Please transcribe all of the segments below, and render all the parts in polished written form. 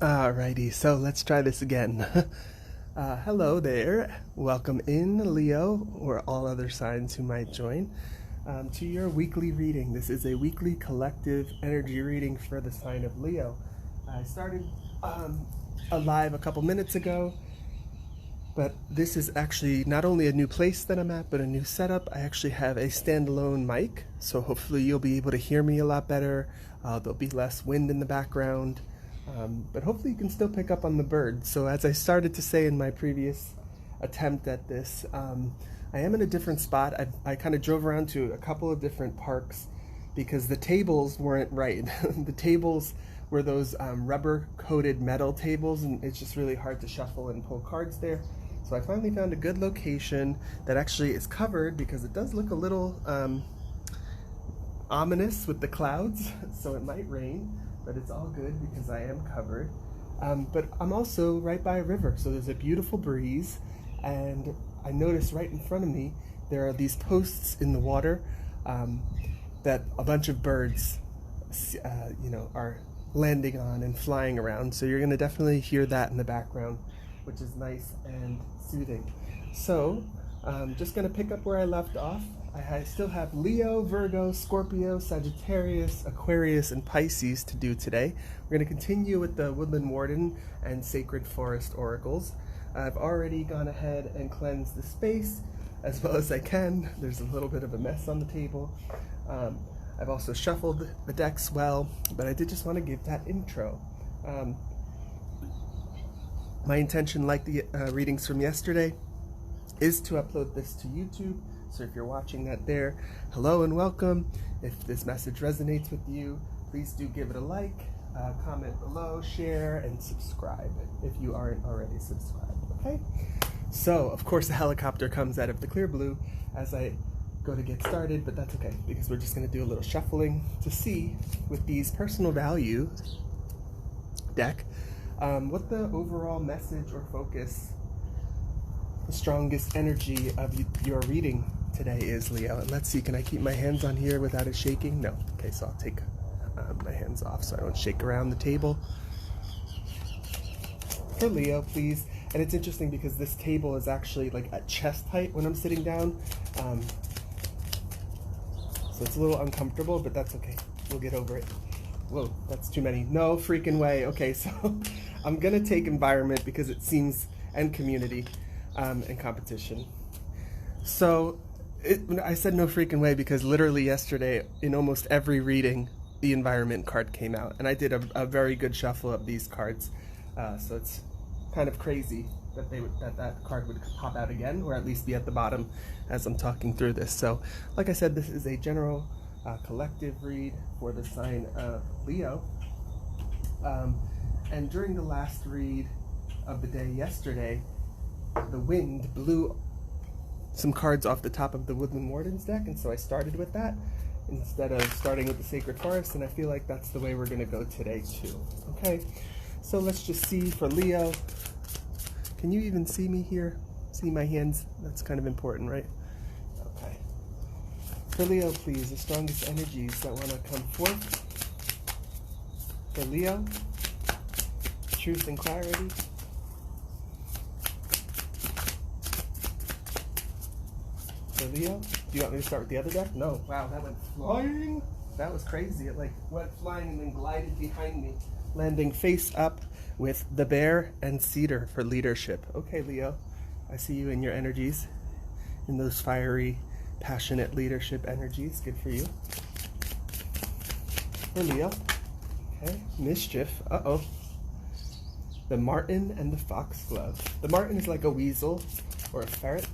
Alrighty, so let's try this again. Hello there. Welcome in, Leo, or all other signs who might join, to your weekly reading. This is a weekly collective energy reading for the sign of Leo. I started a live a couple minutes ago, but this is actually not only a new place that I'm at, but a new setup. I actually have a standalone mic, so hopefully you'll be able to hear me a lot better. There'll be less wind in the background. But hopefully you can still pick up on the birds. So as I started to say in my previous attempt at this, I am in a different spot. I kind of drove around to a couple of different parks because the tables weren't right. The tables were those rubber-coated metal tables, and it's just really hard to shuffle and pull cards there. So I finally found a good location that actually is covered because it does look a little ominous with the clouds, so it might rain. But it's all good because I am covered. But I'm also right by a river, so there's a beautiful breeze, and I noticed right in front of me there are these posts in the water that a bunch of birds are landing on and flying around, so you're going to definitely hear that in the background, which is nice and soothing. So just going to pick up where I left off. I still have Leo, Virgo, Scorpio, Sagittarius, Aquarius, and Pisces to do today. We're going to continue with the Woodland Warden and Sacred Forest Oracles. I've already gone ahead and cleansed the space as well as I can. There's a little bit of a mess on the table. I've also shuffled the decks well, but I did just want to give that intro. My intention, like the readings from yesterday, is to upload this to YouTube. So if you're watching that there, hello and welcome. If this message resonates with you, please do give it a like, comment below, share, and subscribe if you aren't already subscribed, okay? So, of course, a helicopter comes out of the clear blue as I go to get started, but that's okay, because we're just going to do a little shuffling to see, with these personal value deck, what the overall message or focus, the strongest energy of your reading today is, Leo. And let's see, can I keep my hands on here without it shaking? No. Okay, so I'll take my hands off so I don't shake around the table. For Leo, please. And it's interesting because this table is actually like at chest height when I'm sitting down. So it's a little uncomfortable, but that's okay. We'll get over it. Whoa, that's too many. No freaking way. Okay, so I'm gonna take environment because it seems, and community, and competition. So I said no freaking way because literally yesterday in almost every reading the environment card came out, and I did a very good shuffle of these cards, so it's kind of crazy that that card would pop out again, or at least be at the bottom as I'm talking through this. So like I said, this is a general collective read for the sign of Leo, and during the last read of the day yesterday, the wind blew some cards off the top of the Woodland Warden's deck, and so I started with that instead of starting with the Sacred Forest, and I feel like that's the way we're going to go today too. Okay, so let's just see for Leo. Can you even see me here? See my hands? That's kind of important, right? Okay. For Leo, please, the strongest energies that want to come forth. For Leo, truth and clarity. For Leo, do you want me to start with the other deck? No. Wow, that went flying. That was crazy. It like went flying and then glided behind me, landing face up with the bear and cedar for leadership. Okay, Leo, I see you in your energies, in those fiery, passionate leadership energies. Good for you. For Leo, okay, mischief. Uh-oh. The marten and the foxglove. The marten is like a weasel or a ferret.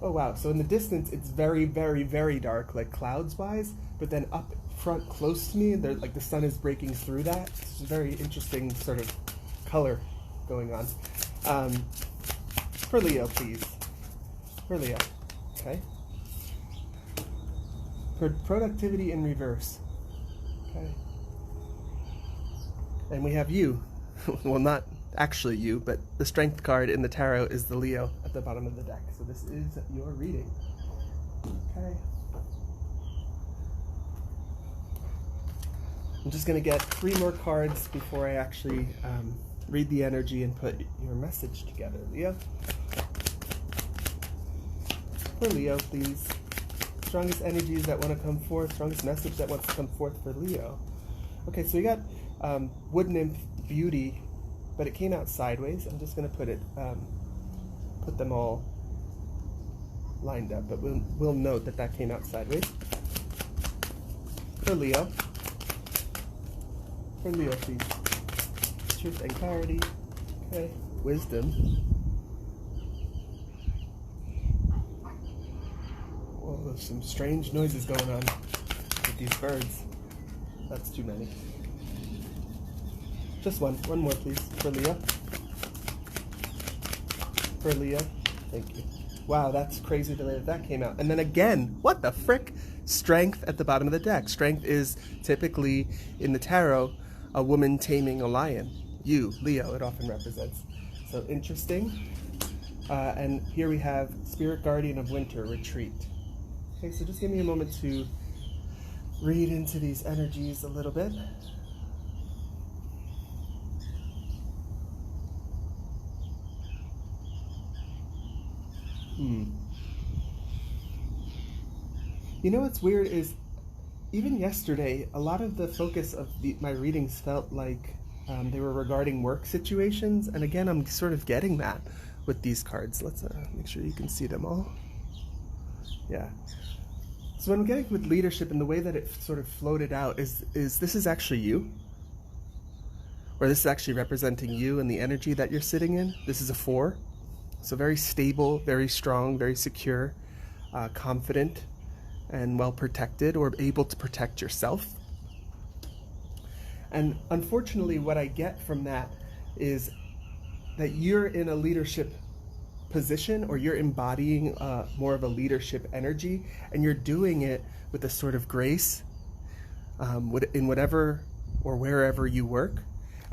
Oh wow, so in the distance it's very, very, very dark, like clouds-wise, but then up front close to me, like the sun is breaking through that. It's a very interesting sort of color going on. For Leo, please. For Leo, okay? For productivity in reverse, okay? And we have you. Well, not actually you, but the strength card in the tarot is the Leo at the bottom of the deck. So this is your reading. Okay. I'm just going to get 3 more cards before I actually read the energy and put your message together. Leo? For Leo, please. Strongest energies that want to come forth, strongest message that wants to come forth for Leo. Okay, so we got Wood Nymph Beauty, but it came out sideways. I'm just going to put them all lined up, but we'll note that that came out sideways. For Leo. For Leo, please. Truth and clarity. Okay. Wisdom. Whoa, there's some strange noises going on with these birds. That's too many. Just one more, please. For Leo. For Leo. Thank you. Wow, that's crazy the way that came out. And then again, what the frick? Strength at the bottom of the deck. Strength is typically, in the tarot, a woman taming a lion. You, Leo, it often represents. So interesting. And here we have Spirit Guardian of Winter, Retreat. Okay, so just give me a moment to read into these energies a little bit. You know what's weird is, even yesterday, a lot of the focus of my readings felt like they were regarding work situations, and again, I'm sort of getting that with these cards. Let's make sure you can see them all. Yeah. So what I'm getting with leadership and the way that it sort of floated out is this is actually you, or this is actually representing you and the energy that you're sitting in. This is a 4, so very stable, very strong, very secure, confident, and well protected, or able to protect yourself. And unfortunately, what I get from that is that you're in a leadership position, or you're embodying more of a leadership energy, and you're doing it with a sort of grace in whatever or wherever you work,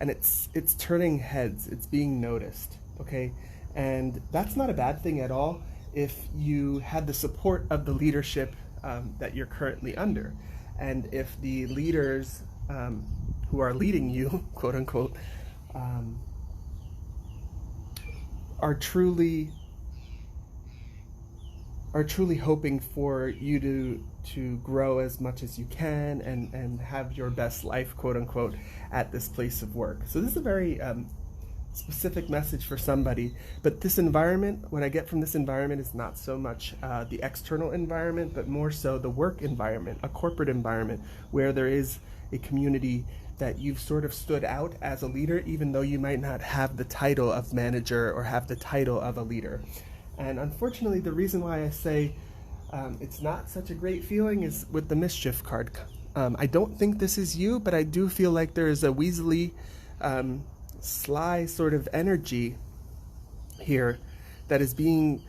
and it's turning heads, it's being noticed, okay? And that's not a bad thing at all if you had the support of the leadership that you're currently under. And if the leaders who are leading you, quote unquote, are truly hoping for you to grow as much as you can and have your best life, quote unquote, at this place of work. So this is a very specific message for somebody, but this environment, what I get from this environment is not so much the external environment, but more so the work environment, a corporate environment where there is a community that you've sort of stood out as a leader, even though you might not have the title of manager or have the title of a leader. And unfortunately, the reason why I say it's not such a great feeling is with the Mischief card. I don't think this is you, but I do feel like there is a Weasley sly sort of energy here that is being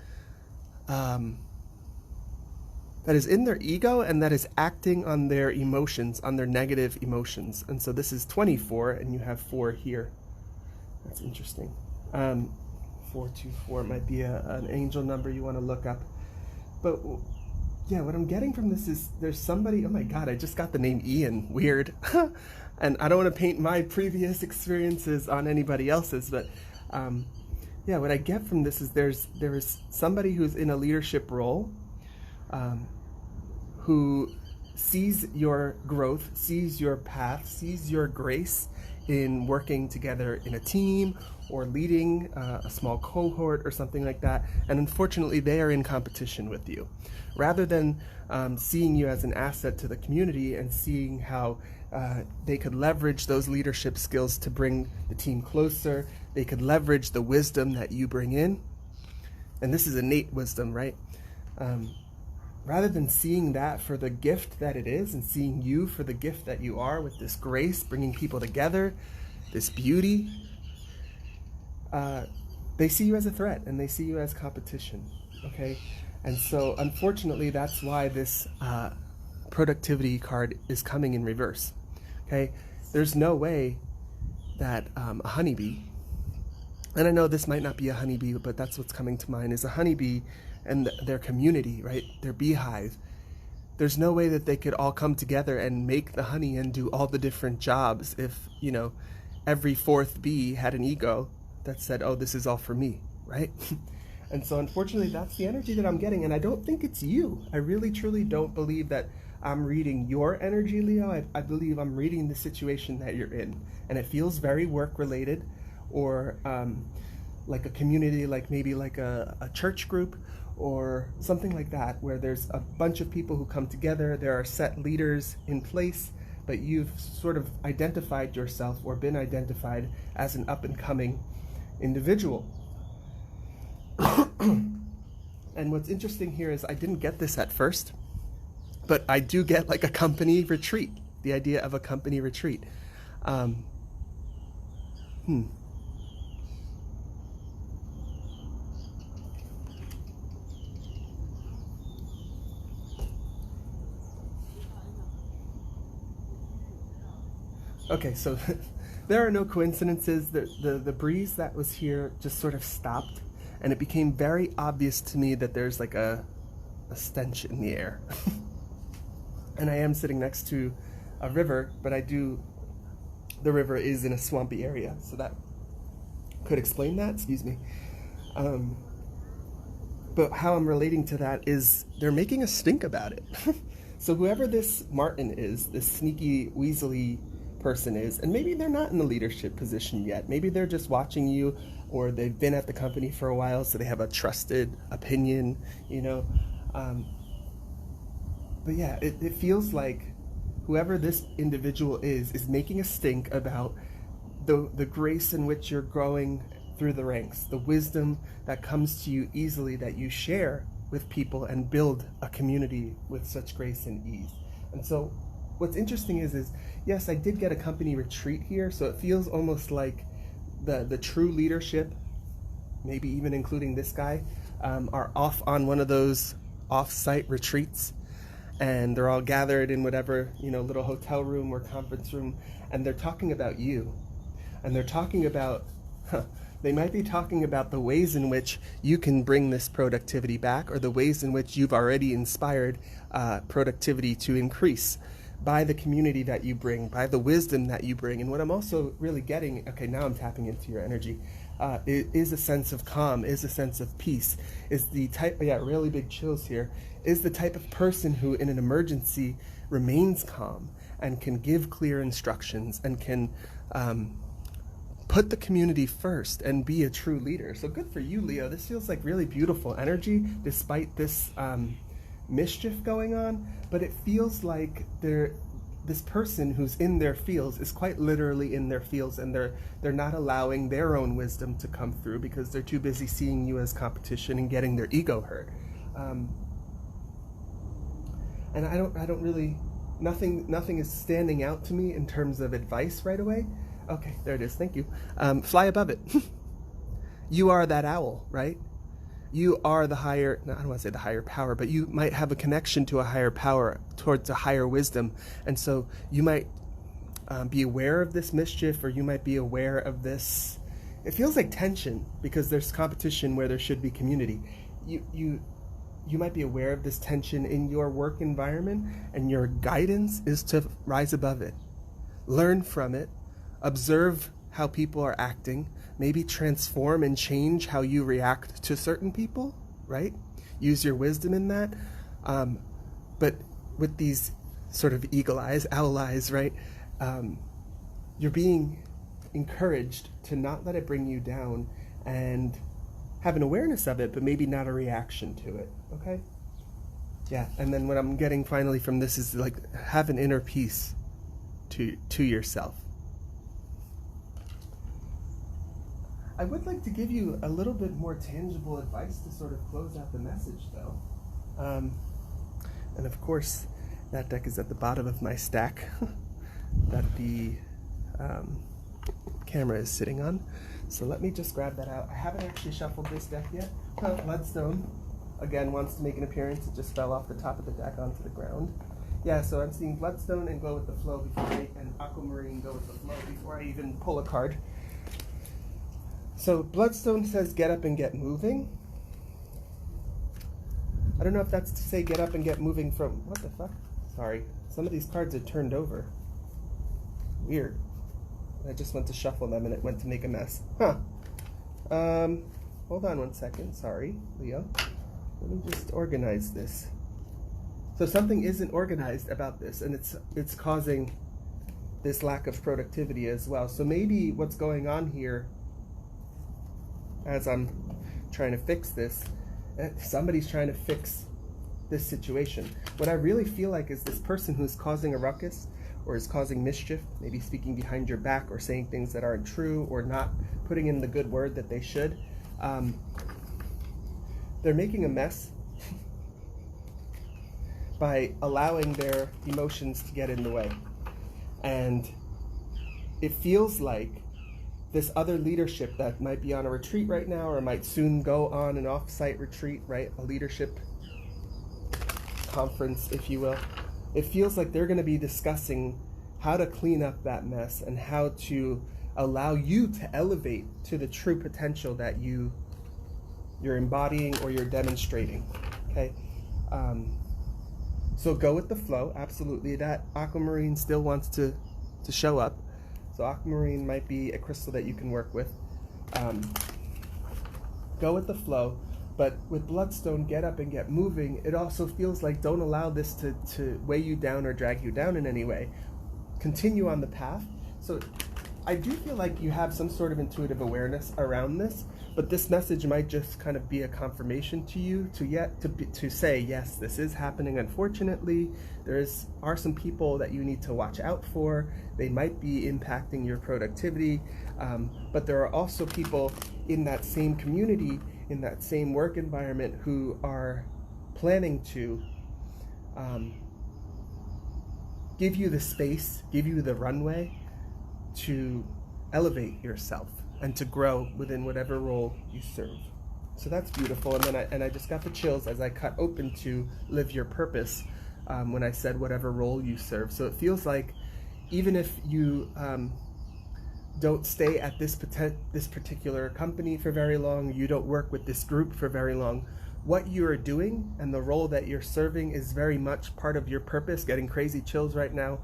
that is in their ego, and that is acting on their emotions, on their negative emotions. And so this is 24, and you have 4 here. That's interesting. 424 might be an angel number you want to look up. But yeah, what I'm getting from this is there's somebody, oh my God, I just got the name Ian, weird. And I don't want to paint my previous experiences on anybody else's, but yeah, what I get from this is there is somebody who's in a leadership role, who sees your growth, sees your path, sees your grace in working together in a team or leading a small cohort or something like that. And unfortunately, they are in competition with you. Rather than seeing you as an asset to the community and seeing how they could leverage those leadership skills to bring the team closer, they could leverage the wisdom that you bring in. And this is innate wisdom, right? Rather than seeing that for the gift that it is and seeing you for the gift that you are, with this grace, bringing people together, this beauty, they see you as a threat and they see you as competition, okay? And so unfortunately, that's why this productivity card is coming in reverse, okay? There's no way that a honeybee, and I know this might not be a honeybee, but that's what's coming to mind, is a honeybee and their community, right? Their beehive there's no way that they could all come together and make the honey and do all the different jobs if, every fourth bee had an ego that said, oh, this is all for me, right? And so unfortunately, that's the energy that I'm getting. And I don't think it's you. I really, truly don't believe that I'm reading your energy, Leo. I believe I'm reading the situation that you're in. And it feels very work related, or like a community, like maybe like a church group or something like that, where there's a bunch of people who come together. There are set leaders in place, but you've sort of identified yourself or been identified as an up and coming individual. And what's interesting here is I didn't get this at first, but I do get like a company retreat, the idea of a company retreat. Okay, so there are no coincidences. The breeze that was here just sort of stopped, and it became very obvious to me that there's like a stench in the air. And I am sitting next to a river, but the river is in a swampy area, so that could explain that, excuse me. But how I'm relating to that is they're making a stink about it. So whoever this Martin is, this sneaky, weaselly person is, and maybe they're not in the leadership position yet. Maybe they're just watching you, or they've been at the company for a while, so they have a trusted opinion, But yeah, it feels like whoever this individual is making a stink about the grace in which you're growing through the ranks, the wisdom that comes to you easily, that you share with people and build a community with such grace and ease. And so what's interesting is yes, I did get a company retreat here, so it feels almost like the true leadership, maybe even including this guy, are off on one of those off-site retreats, and they're all gathered in whatever, little hotel room or conference room, and they're talking about you. And they're talking about, they might be talking about the ways in which you can bring this productivity back, or the ways in which you've already inspired productivity to increase by the community that you bring, by the wisdom that you bring. And what I'm also really getting, okay, now I'm tapping into your energy, is a sense of calm, is a sense of peace, is the type, really big chills here, is the type of person who in an emergency remains calm and can give clear instructions and can put the community first and be a true leader. So good for you, Leo. This feels like really beautiful energy despite this mischief going on, but it feels like this person who's in their fields is quite literally in their fields, and they're not allowing their own wisdom to come through because they're too busy seeing you as competition and getting their ego hurt. And I don't really, nothing is standing out to me in terms of advice right away. Okay, there it is. Thank you. Fly above it. You are that owl, right? You are the higher, no, I don't want to say the higher power, but you might have a connection to a higher power, towards a higher wisdom. And so you might be aware of this mischief, or you might be aware of this. It feels like tension because there's competition where there should be community. You might be aware of this tension in your work environment, and your guidance is to rise above it. Learn from it. Observe how people are acting, maybe transform and change how you react to certain people, right? Use your wisdom in that. But with these sort of eagle eyes, owl eyes, right? You're being encouraged to not let it bring you down and have an awareness of it, but maybe not a reaction to it, okay? Yeah, and then what I'm getting finally from this is like, have an inner peace to yourself. I would like to give you a little bit more tangible advice to sort of close out the message, though. And of course, that deck is at the bottom of my stack that the camera is sitting on. So let me just grab that out. I haven't actually shuffled this deck yet. Bloodstone, again, wants to make an appearance. It just fell off the top of the deck onto the ground. Yeah, so I'm seeing Bloodstone and Go with the Flow and Aquamarine Go with the Flow before I even pull a card. So Bloodstone says get up and get moving. I don't know if that's to say get up and get moving from, what the fuck? Sorry, some of these cards are turned over. Weird. I just went to shuffle them and it went to make a mess. Huh. Hold on one second. Sorry, Leo. Let me just organize this. So something isn't organized about this, and it's causing this lack of productivity as well. So maybe what's going on here, as I'm trying to fix this, somebody's trying to fix this situation. What I really feel like is this person who's causing a ruckus or is causing mischief, maybe speaking behind your back or saying things that aren't true or not putting in the good word that they should, they're making a mess by allowing their emotions to get in the way. And it feels like this other leadership that might be on a retreat right now or might soon go on an off-site retreat, right? A leadership conference, if you will. It feels like they're going to be discussing how to clean up that mess and how to allow you to elevate to the true potential that you're embodying or you're demonstrating, okay? So go with the flow, absolutely. That aquamarine still wants to show up. So aquamarine might be a crystal that you can work with. Go with the flow, but with bloodstone, get up and get moving. It also feels like don't allow this to weigh you down or drag you down in any way. Continue on the path. So I do feel like you have some sort of intuitive awareness around this, but this message might just kind of be a confirmation to you to say, yes, this is happening. Unfortunately, are some people that you need to watch out for. They might be impacting your productivity, but there are also people in that same community, in that same work environment, who are planning to give you the space, give you the runway to elevate yourself and to grow within whatever role you serve. So that's beautiful. And then I just got the chills as I cut open to live your purpose when I said whatever role you serve. So it feels like even if you don't stay at this particular company for very long, you don't work with this group for very long, what you are doing and the role that you're serving is very much part of your purpose. Getting crazy chills right now,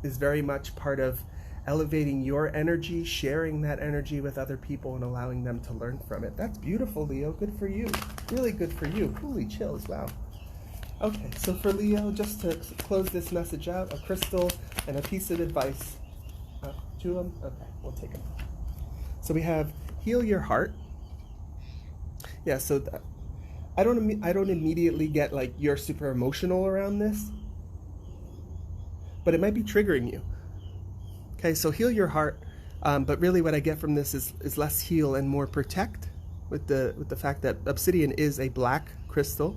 is very much part of elevating your energy, sharing that energy with other people and allowing them to learn from it. That's beautiful, Leo. Good for you. Really good for you. Holy chills. Wow. Okay, so for Leo, just to close this message out, a crystal and a piece of advice. Two of them? Okay, we'll take them. So we have heal your heart. Yeah, so I don't immediately get like you're super emotional around this, but it might be triggering you. Okay, so heal your heart, but really what I get from this is less heal and more protect, with the fact that obsidian is a black crystal,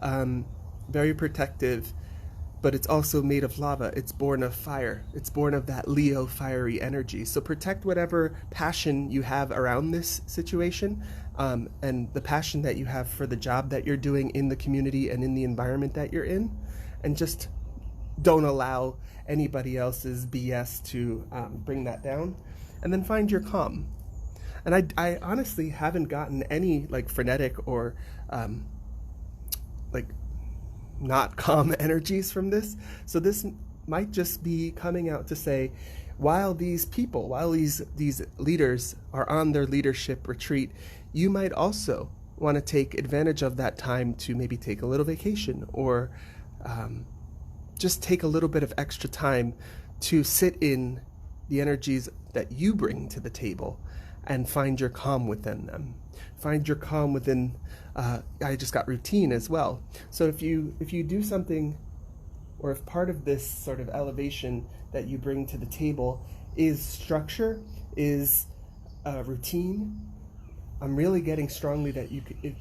very protective, but it's also made of lava. It's born of fire. It's born of that Leo fiery energy. So protect whatever passion you have around this situation, and the passion that you have for the job that you're doing in the community and in the environment that you're in, and just don't allow anybody else's BS to bring that down. And then find your calm. And I honestly haven't gotten any like frenetic or like not calm energies from this. So this might just be coming out to say, while these leaders are on their leadership retreat, you might also want to take advantage of that time to maybe take a little vacation or just take a little bit of extra time to sit in the energies that you bring to the table and find your calm within them. Find your calm within, I just got routine as well. So if you do something, or if part of this sort of elevation that you bring to the table is structure, is routine, I'm really getting strongly that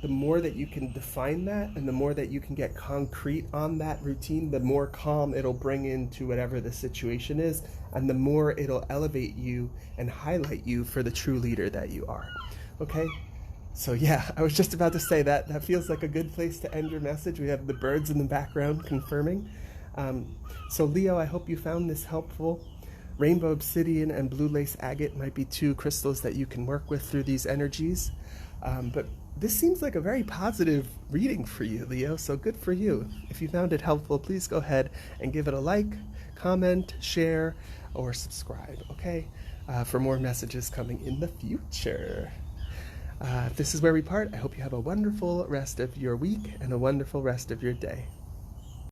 the more that you can define that and the more that you can get concrete on that routine, the more calm it'll bring into whatever the situation is, and the more it'll elevate you and highlight you for the true leader that you are. Okay? So yeah, I was just about to say that feels like a good place to end your message. We have the birds in the background confirming. So Leo, I hope you found this helpful. Rainbow obsidian and blue lace agate might be two crystals that you can work with through these energies. But this seems like a very positive reading for you, Leo, so good for you. If you found it helpful, please go ahead and give it a like, comment, share, or subscribe, okay? For more messages coming in the future. This is where we part. I hope you have a wonderful rest of your week and a wonderful rest of your day.